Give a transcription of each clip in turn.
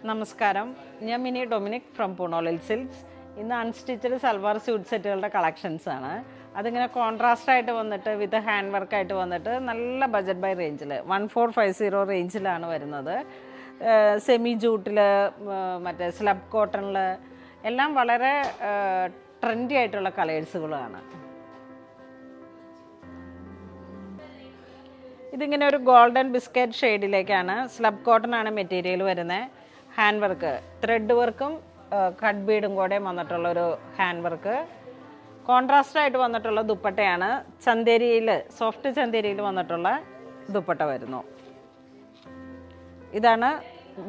നമസ്കാരം, ഞാൻ mini Dominic from പൂണോളിൽ silks. ഇന്ന് അൺസ്റ്റിച്ചഡ് സൽവാർ സ്യൂട്ട് സെറ്റുകളുടെ കളക്ഷൻസ് ആണ്. അതിങ്ങനെ കോൺട്രാസ്റ്റ് ആയിട്ട് വന്നിട്ട് വിത്ത് ഹാൻഡ് വർക്കായിട്ട് വന്നിട്ട് നല്ല ബജറ്റ് ബൈ റേഞ്ചിൽ 1450 റേഞ്ചിലാണ് വരുന്നത്. സെമി ജൂട്ടിൽ, മറ്റേ സ്ലബ് കോട്ടണിൽ എല്ലാം വളരെ ട്രെൻഡി ആയിട്ടുള്ള കളേഴ്സുകളാണ്. ഇതിങ്ങനെ ഒരു ഗോൾഡൻ ബിസ്ക്കറ്റ് ഷെയ്ഡിലേക്കാണ്. സ്ലബ് കോട്ടൺ ആണ് മെറ്റീരിയൽ വരുന്നത്. ഹാൻഡ് വർക്ക്, ത്രെഡ് വർക്കും കട്ട് ബീഡും കൂടെ വന്നിട്ടുള്ളൊരു ഹാൻഡ് വർക്ക്. കോൺട്രാസ്റ്റ് ആയിട്ട് വന്നിട്ടുള്ള ദുപ്പട്ടയാണ്. ചന്തേരിയിൽ, സോഫ്റ്റ് ചന്തേരിയിൽ വന്നിട്ടുള്ള ദുപ്പട്ട വരുന്നു. ഇതാണ്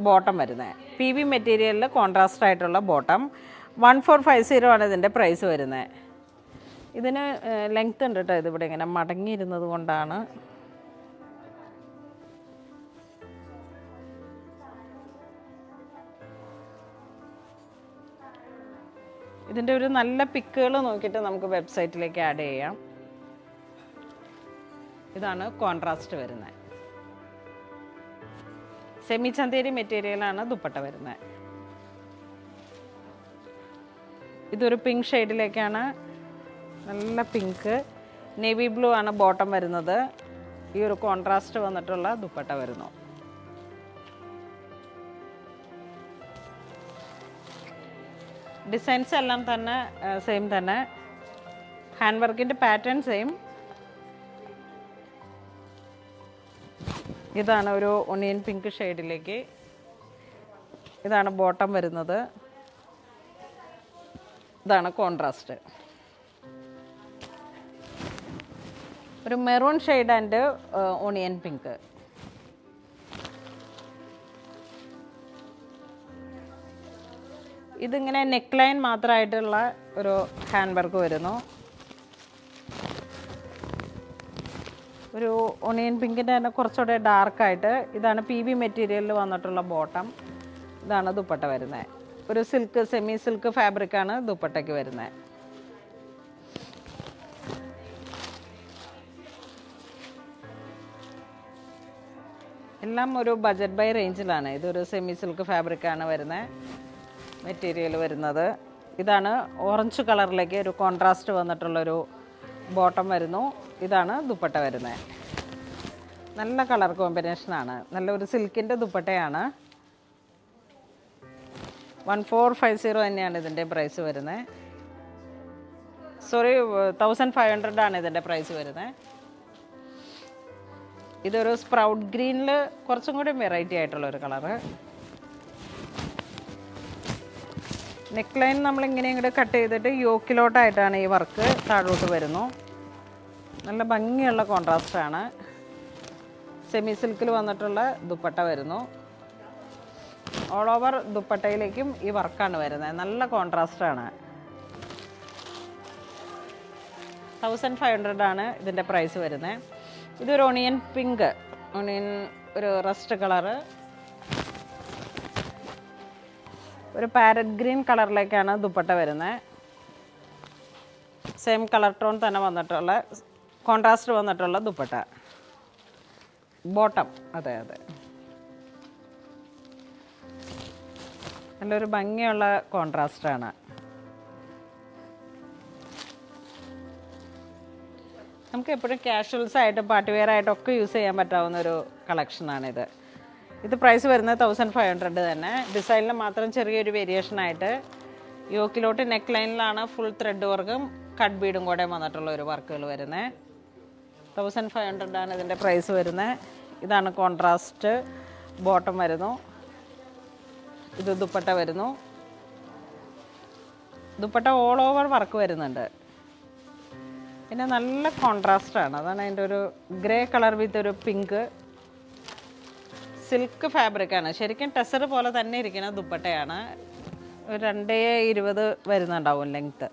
ബോട്ടം വരുന്നത്. പി വി മെറ്റീരിയലിൽ കോൺട്രാസ്റ്റ് ആയിട്ടുള്ള ബോട്ടം. 1450 ആണ് ഇതിൻ്റെ പ്രൈസ് വരുന്നത്. ഇതിന് ലെങ്ത് ഉണ്ട് കേട്ടോ. ഇതിവിടെ ഇങ്ങനെ മടങ്ങിയിരുന്നത് കൊണ്ടാണ്. ഇതിൻ്റെ ഒരു നല്ല പിക്കുകൾ നോക്കിയിട്ട് നമുക്ക് വെബ്സൈറ്റിലേക്ക് ആഡ് ചെയ്യാം. ഇതാണ് കോൺട്രാസ്റ്റ് വരുന്നത്. സെമി ചന്തേരി മെറ്റീരിയലാണ് ദുപ്പട്ട വരുന്നത്. ഇതൊരു പിങ്ക് ഷെയ്ഡിലേക്കാണ്. നല്ല പിങ്ക്, നേവി ബ്ലൂ ആണ് ബോട്ടം വരുന്നത്. ഈ ഒരു കോൺട്രാസ്റ്റ് വന്നിട്ടുള്ള ദുപ്പട്ട വരുന്നു. ഡിസൈൻസ് എല്ലാം തന്നെ സെയിം തന്നെ. ഹാൻഡ് വർക്കിൻ്റെ പാറ്റേൺ സെയിം. ഇതാണ് ഒരു ഒണിയൻ പിങ്ക് ഷെയ്ഡിലേക്ക്. ഇതാണ് ബോട്ടം വരുന്നത്. ഇതാണ് കോൺട്രാസ്റ്റ്. ഒരു maroon shade and onion pink. ഇതിങ്ങനെ നെക്ക് ലൈൻ മാത്രമായിട്ടുള്ള ഒരു ഹാൻഡ് വർക്ക് വരുന്നു. ഒരു ഒണിയൻ പിങ്കിൻ്റെ തന്നെ കുറച്ചുകൂടെ ഡാർക്കായിട്ട്. ഇതാണ് പി വി മെറ്റീരിയലിൽ വന്നിട്ടുള്ള ബോട്ടം. ഇതാണ് ദുപ്പട്ട വരുന്നത്. ഒരു സിൽക്ക്, സെമി സിൽക്ക് ഫാബ്രിക്കാണ് ദുപ്പട്ടയ്ക്ക് വരുന്നത്. എല്ലാം ഒരു ബജറ്റ് ബൈ റേഞ്ചിലാണ്. ഇതൊരു സെമി സിൽക്ക് ഫാബ്രിക്കാണ് വരുന്നത്. മെറ്റീരിയൽ വരുന്നത് ഇതാണ്. ഓറഞ്ച് കളറിലേക്ക് ഒരു കോൺട്രാസ്റ്റ് വന്നിട്ടുള്ളൊരു ബോട്ടം വരുന്നു. ഇതാണ് ദുപ്പട്ട വരുന്നത്. നല്ല കളർ കോമ്പിനേഷനാണ്. നല്ലൊരു സിൽക്കിൻ്റെ ദുപ്പട്ടയാണ്. 1450 തന്നെയാണ് ഇതിൻ്റെ പ്രൈസ് വരുന്നത്. സോറി, 1500 ആണ് ഇതിൻ്റെ പ്രൈസ് വരുന്നത്. ഇതൊരു സ്പ്രൗട്ട് ഗ്രീനിൽ കുറച്ചും കൂടി വെറൈറ്റി ആയിട്ടുള്ളൊരു കളറ്. നെക്ക് ലൈൻ നമ്മളിങ്ങനെ ഇങ്ങോട്ട് കട്ട് ചെയ്തിട്ട് യോക്കിലോട്ടായിട്ടാണ് ഈ വർക്ക് താഴോട്ട് വരുന്നു. നല്ല ഭംഗിയുള്ള കോൺട്രാസ്റ്റാണ്. സെമി സിൽക്കിൽ വന്നിട്ടുള്ള ദുപ്പട്ട വരുന്നു. ഓൾ ഓവർ ദുപ്പട്ടയിലേക്കും ഈ വർക്കാണ് വരുന്നത്. നല്ല കോൺട്രാസ്റ്റാണ്. 1500 ആണ് ഇതിൻ്റെ പ്രൈസ് വരുന്നത്. ഇതൊരു ഒണിയൻ പിങ്ക്, ഒണിയൻ ഒരു റസ്റ്റ് കളറ്, ഒരു പാരറ്റ് ഗ്രീൻ കളറിലേക്കാണ് ദുപ്പട്ട വരുന്നത്. സെയിം കളർ ടോൺ തന്നെ വന്നിട്ടുള്ള കോൺട്രാസ്റ്റ് വന്നിട്ടുള്ള ദുപ്പട്ട. ബോട്ടം അതെ അതെ നല്ലൊരു ഭംഗിയുള്ള കോൺട്രാസ്റ്റാണ്. നമുക്ക് എപ്പോഴും കാഷ്വൽസ് ആയിട്ട് പാർട്ടി വെയർ ആയിട്ടൊക്കെ യൂസ് ചെയ്യാൻ പറ്റാവുന്ന ഒരു കളക്ഷനാണിത്. ഇത് പ്രൈസ് വരുന്നത് 1500 തന്നെ. ഡിസൈനിൽ മാത്രം ചെറിയൊരു വേരിയേഷനായിട്ട് യോക്കിലോട്ട് നെക്ക് ലൈനിലാണ് ഫുൾ ത്രെഡ് വർക്കും കട്ട് ബീഡും കൂടെ വന്നിട്ടുള്ള ഒരു വർക്കുകൾ വരുന്നത്. 1500 ആണ് ഇതിൻ്റെ പ്രൈസ് വരുന്നത്. ഇതാണ് കോൺട്രാസ്റ്റ് ബോട്ടം വരുന്നു. ഇത് ദുപ്പട്ട വരുന്നു. ദുപ്പട്ട ഓൾ ഓവർ വർക്ക് വരുന്നുണ്ട്. പിന്നെ നല്ല കോൺട്രാസ്റ്റാണ്. അതാണ് അതിൻ്റെ ഒരു ഗ്രേ കളർ വിത്ത് ഒരു പിങ്ക്. സിൽക്ക് ഫാബ്രിക്കാണ്. ശരിക്കും ടെസർ പോലെ തന്നെ ഇരിക്കുന്ന ദുപ്പട്ടയാണ്. ഒരു 220 വരുന്നുണ്ടാവും ലെങ്ത്ത്.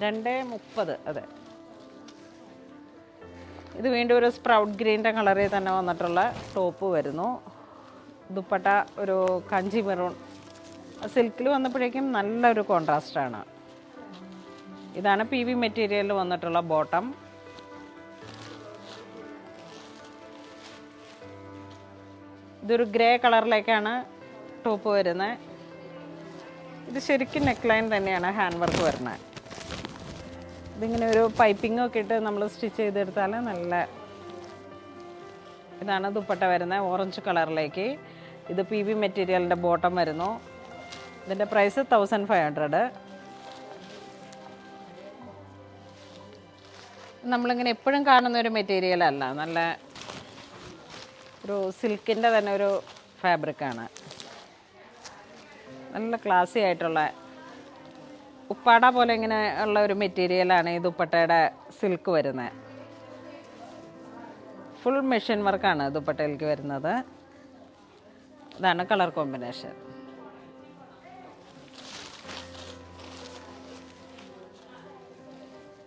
230 അതെ. ഇത് വീണ്ടും ഒരു സ്പ്രൗട്ട് ഗ്രീൻ്റെ കളറിൽ തന്നെ വന്നിട്ടുള്ള ടോപ്പ് വരുന്നു. ദുപ്പട്ട ഒരു കഞ്ചി മെറൂൺ. സിൽക്കിൽ വന്നപ്പോഴേക്കും നല്ലൊരു കോൺട്രാസ്റ്റാണ്. ഇതാണ് പി വി മെറ്റീരിയലിൽ വന്നിട്ടുള്ള ബോട്ടം. ഇതൊരു ഗ്രേ കളറിലേക്കാണ് ടോപ്പ് വരുന്നത്. ഇത് ശരിക്കും നെക്ക് ലൈൻ തന്നെയാണ് ഹാൻഡ് വർക്ക് വരുന്നത്. ഇതിങ്ങനെ ഒരു പൈപ്പിംഗ് ഒക്കെ ഇട്ട് നമ്മൾ സ്റ്റിച്ച് ചെയ്തെടുത്താൽ നല്ല. ഇതാണ് ദുപ്പട്ട വരുന്നത് ഓറഞ്ച് കളറിലേക്ക്. ഇത് PV മെറ്റീരിയലിൻ്റെ ബോട്ടം വരുന്നു. ഇതിൻ്റെ പ്രൈസ് 1500. നമ്മളിങ്ങനെ എപ്പോഴും കാണുന്ന ഒരു മെറ്റീരിയൽ അല്ല, നല്ല ഒരു സിൽക്കിൻ്റെ തന്നെ ഒരു ഫാബ്രിക്കാണ്. നല്ല ക്ലാസി ആയിട്ടുള്ള ഉപ്പാട പോലെ ഇങ്ങനെ ഉള്ള ഒരു മെറ്റീരിയലാണ് ഈ ദുപ്പട്ടയുടെ സിൽക്ക് വരുന്നത്. ഫുൾ മെഷീൻ വർക്കാണ് ദുപ്പട്ടയിലേക്ക് വരുന്നത്. ഇതാണ് കളർ കോമ്പിനേഷൻ.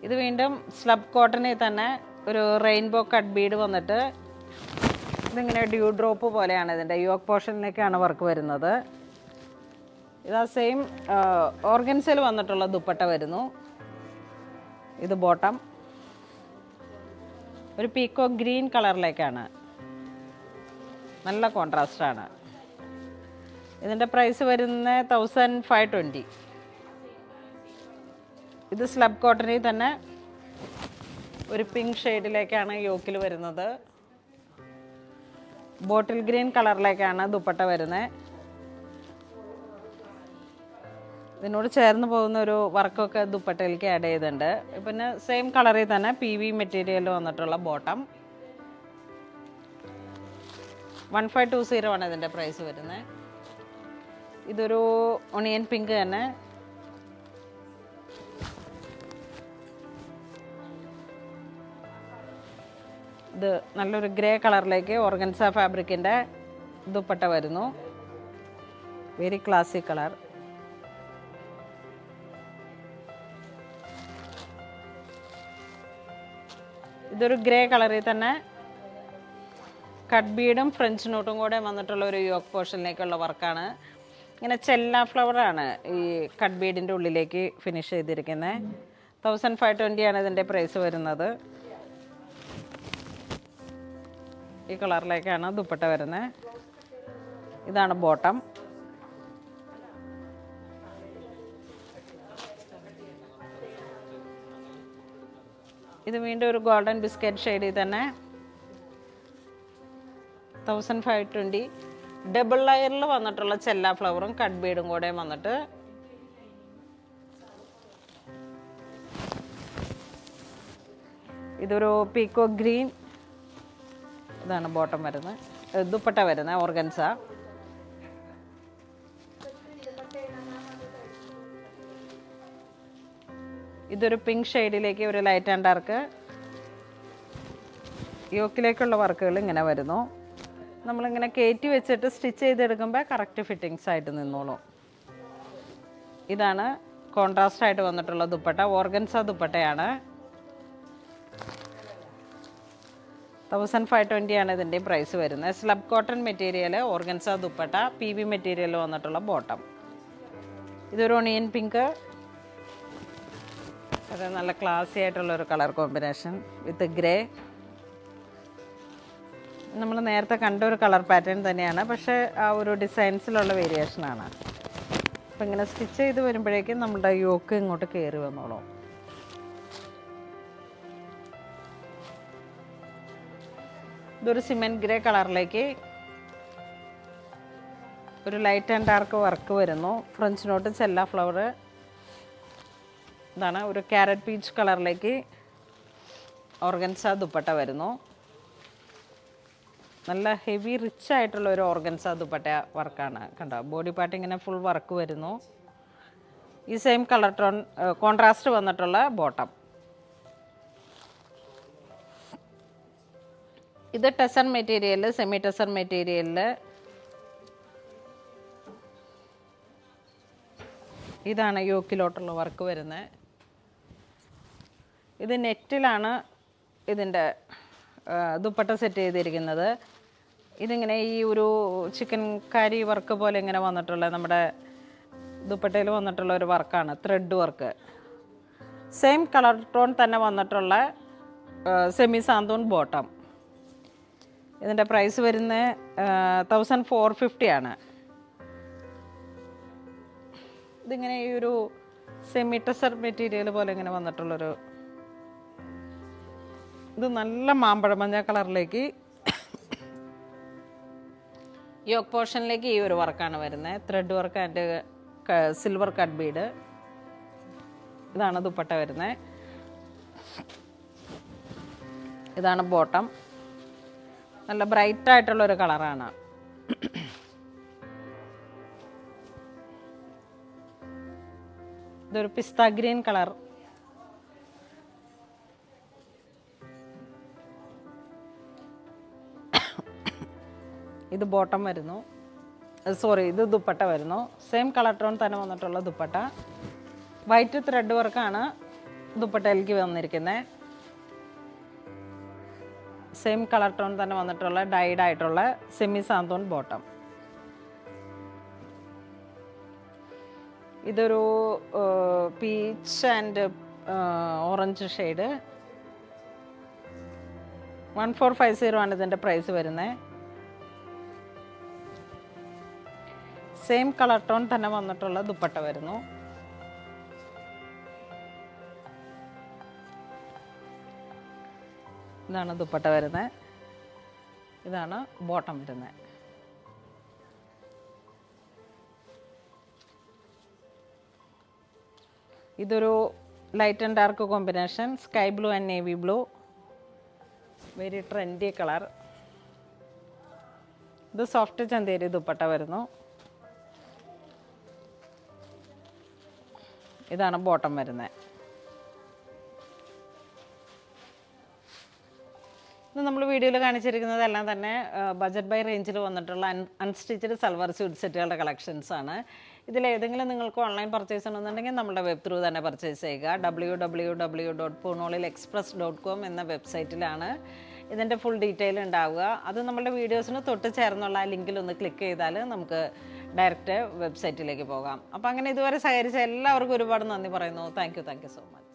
ഇത് വീണ്ടും സ്ലബ് കോട്ടണിൽ തന്നെ ഒരു റെയിൻബോ കട്ട് ബീഡ് വന്നിട്ട് ഇതിങ്ങനെ ഡ്യൂ ഡ്രോപ്പ് പോലെയാണ്. ഇതിൻ്റെ യോക്ക് പോർഷനിലേക്കാണ് വർക്ക് വരുന്നത്. ഇതാ സെയിം ഓർഗൻസിൽ വന്നിട്ടുള്ള ദുപ്പട്ട വരുന്നു. ഇത് ബോട്ടം ഒരു പീക്കോ ഗ്രീൻ കളറിലേക്കാണ്. നല്ല കോൺട്രാസ്റ്റാണ്. ഇതിൻ്റെ പ്രൈസ് വരുന്നത് 1520. ഇത് സ്ലബ് കോട്ടണിൽ തന്നെ ഒരു പിങ്ക് ഷെയ്ഡിലേക്കാണ് യോക്കിൽ വരുന്നത്. ബോട്ടിൽ ഗ്രീൻ കളറിലേക്കാണ് ദുപ്പട്ട വരുന്നത്. ഇതിനോട് ചേർന്ന് പോകുന്ന ഒരു വർക്കൊക്കെ ദുപ്പട്ടയിലേക്ക് ആഡ് ചെയ്തിട്ടുണ്ട്. പിന്നെ സെയിം കളറിൽ തന്നെ PV മെറ്റീരിയൽ വന്നിട്ടുള്ള ബോട്ടം. 1520 ആണ് ഇതിൻ്റെ പ്രൈസ് വരുന്നത്. ഇതൊരു ഒണിയൻ പിങ്ക് തന്നെ. ഇത് നല്ലൊരു ഗ്രേ കളറിലേക്ക് ഓർഗൻസ ഫാബ്രിക്കിൻ്റെ ദുപ്പട്ട വരുന്നു. Very classic colour. ഇതൊരു ഗ്രേ കളറിൽ തന്നെ കട്ട് ബീഡും ഫ്രഞ്ച് നോട്ടും കൂടെ വന്നിട്ടുള്ള ഒരു യോക്ക് പോർഷനിലേക്കുള്ള വർക്കാണ്. ഇങ്ങനെ ചെല്ല ഫ്ലവറാണ് ഈ കട്ട് ബീഡിൻ്റെ ഉള്ളിലേക്ക് ഫിനിഷ് ചെയ്തിരിക്കുന്നത്. 1520 ആണ് ഇതിൻ്റെ പ്രൈസ് വരുന്നത്. ഈ കളറിലേക്കാണ് ദുപ്പട്ട വരുന്നത്. ഇതാണ് ബോട്ടം. ഇത് വീണ്ടും ഒരു ഗോൾഡൻ ബിസ്ക്കറ്റ് ഷെയ്ഡിൽ തന്നെ 1520. ഡബിൾ ലെയറിൽ വന്നിട്ടുള്ള ചെല്ല ഫ്ലവറും കട്ട് ബീഡും കൂടെ വന്നിട്ട് ഇതൊരു പീക്കോ ഗ്രീൻ. ഇതാണ് ബോട്ടം വരുന്നത്. ദുപ്പട്ട വരുന്നത് ഓർഗൻസ. ഇതൊരു പിങ്ക് ഷെയ്ഡിലേക്ക് ഒരു ലൈറ്റ് ആൻഡ് ഡാർക്ക് യോക്കിലേക്കുള്ള വർക്കുകൾ ഇങ്ങനെ വരുന്നു. നമ്മളിങ്ങനെ കയറ്റി വെച്ചിട്ട് സ്റ്റിച്ച് ചെയ്തെടുക്കുമ്പോൾ കറക്റ്റ് ഫിറ്റിങ്സ് ആയിട്ട് നിന്നോളൂ. ഇതാണ് കോൺട്രാസ്റ്റ് ആയിട്ട് വന്നിട്ടുള്ള ദുപ്പട്ട. ഓർഗൻസ ദുപ്പട്ടയാണ്. 1520 ആണ് ഇതിൻ്റെ പ്രൈസ് വരുന്നത്. Slub cotton material, organza dupatta, PV material വന്നിട്ടുള്ള ബോട്ടം. ഇതൊരു ഒണിയൻ പിങ്ക്. അത് നല്ല ക്ലാസി ആയിട്ടുള്ളൊരു കളർ കോമ്പിനേഷൻ വിത്ത് ഗ്രേ. നമ്മൾ നേരത്തെ കണ്ട ഒരു കളർ പാറ്റേൺ തന്നെയാണ്, പക്ഷേ ആ ഒരു ഡിസൈൻസിലുള്ള വേരിയേഷനാണ്. അപ്പം ഇങ്ങനെ സ്റ്റിച്ച് ചെയ്ത് വരുമ്പോഴേക്കും നമ്മുടെ യോക്ക് ഇങ്ങോട്ട് കയറി വന്നോളൂ. ഇതൊരു സിമെൻറ്റ് ഗ്രേ കളറിലേക്ക് ഒരു ലൈറ്റ് ആൻഡ് ഡാർക്ക് വർക്ക് വരുന്നു. ഫ്രഞ്ച് നോട്ട് ചെല്ല ഫ്ലവർ. ഇതാണ് ഒരു ക്യാരറ്റ് പീച്ച് കളറിലേക്ക് ഓർഗൻസ ദുപ്പട്ട വരുന്നു. നല്ല ഹെവി റിച്ച് ആയിട്ടുള്ള ഒരു ഓർഗൻസ ദുപ്പട്ട വർക്കാണ്. കണ്ടോ, ബോഡി പാർട്ട് ഇങ്ങനെ ഫുൾ വർക്ക് വരുന്നു. ഈ സെയിം കളർ ടോൺ കോൺട്രാസ്റ്റ് വന്നിട്ടുള്ള ബോട്ടം. ഇത് ടെസർ മെറ്റീരിയൽ, സെമി ടെസർ മെറ്റീരിയലിൽ ഇതാണ് യോക്കിലോട്ടുള്ള വർക്ക് വരുന്നത്. ഇത് നെറ്റിലാണ് ഇതിൻ്റെ ദുപ്പട്ട സെറ്റ് ചെയ്തിരിക്കുന്നത്. ഇതിങ്ങനെ ഈ ഒരു ചിക്കൻ കാരി വർക്ക് പോലെ ഇങ്ങനെ വന്നിട്ടുള്ള നമ്മുടെ ദുപ്പട്ടയിൽ വന്നിട്ടുള്ള ഒരു വർക്കാണ്, thread work. Same colour tone തന്നെ വന്നിട്ടുള്ള സെമി സാന്തൂൺ ബോട്ടം. ഇതിൻ്റെ പ്രൈസ് വരുന്നത് 1450 ആണ്. ഇതിങ്ങനെ ഈ ഒരു സെമി ടെസർ മെറ്റീരിയൽ പോലെ ഇങ്ങനെ വന്നിട്ടുള്ളൊരു, ഇത് നല്ല മാമ്പഴ മഞ്ഞ കളറിലേക്ക് യോക്ക് പോർഷനിലേക്ക് ഈ ഒരു വർക്കാണ് വരുന്നത്. Thread work and silver cut Bede. ഇതാണ് ദുപ്പട്ട വരുന്നത്. ഇതാണ് ബോട്ടം. നല്ല ബ്രൈറ്റ് ആയിട്ടുള്ളൊരു കളറാണ്. ഇതൊരു പിസ്ത ഗ്രീൻ കളർ. ഇത് ബോട്ടം വരുന്നു, സോറി ഇത് ദുപ്പട്ട വരുന്നു. സെയിം കളർ ടോൺ തന്നെ വന്നിട്ടുള്ള ദുപ്പട്ട. വൈറ്റ് ത്രെഡ് വർക്കാണ് ദുപ്പട്ടയിലേക്ക് വന്നിരിക്കുന്നത്. സെയിം കളർ ടോൺ തന്നെ വന്നിട്ടുള്ള ഡൈഡ് ആയിട്ടുള്ള സെമി സാന്തോൺ ബോട്ടം. ഇതൊരു പീച്ച് ആൻഡ് ഓറഞ്ച് ഷെയ്ഡ്. 1450 ആണ് ഇതിൻ്റെ പ്രൈസ് വരുന്നത്. സെയിം കളർ ടോൺ തന്നെ വന്നിട്ടുള്ള ദുപ്പട്ട വരുന്നു. ഇതാണ് ദുപ്പട്ട വരുന്നത്. ഇതാണ് ബോട്ടം വരുന്നത്. ഇതൊരു light and dark combination, sky blue and navy blue. Very trendy colour. ഇത് സോഫ്റ്റ് ചന്തേരി ദുപ്പട്ട വരുന്നു. ഇതാണ് ബോട്ടം വരുന്നത്. ഇത് നമ്മൾ വീഡിയോയിൽ കാണിച്ചിരിക്കുന്നതെല്ലാം തന്നെ ബജറ്റ് ബൈ റേഞ്ചിൽ വന്നിട്ടുള്ള അൺസ്റ്റിച്ചഡ് സൽവാർ സ്യൂട്ട് സെറ്റുകളുടെ കളക്ഷൻസാണ്. ഇതിലേതെങ്കിലും നിങ്ങൾക്ക് ഓൺലൈൻ പർച്ചേസ് ചെയ്യണമെന്നുണ്ടെങ്കിൽ നമ്മുടെ വെബ് ത്രൂ തന്നെ പർച്ചേസ് ചെയ്യുക. www.poonolilexpress.com എന്ന വെബ്സൈറ്റിലാണ് ഇതിൻ്റെ ഫുൾ ഡീറ്റെയിൽ ഉണ്ടാവുക. അത് നമ്മളുടെ വീഡിയോസിന് തൊട്ട് ചേർന്നുള്ള ആ ലിങ്കിൽ ഒന്ന് ക്ലിക്ക് ചെയ്താൽ നമുക്ക് ഡയറക്റ്റ് വെബ്സൈറ്റിലേക്ക് പോകാം. അപ്പോൾ അങ്ങനെ ഇതുവരെ സഹകരിച്ച എല്ലാവർക്കും ഒരുപാട് നന്ദി പറയുന്നു. Thank you so much.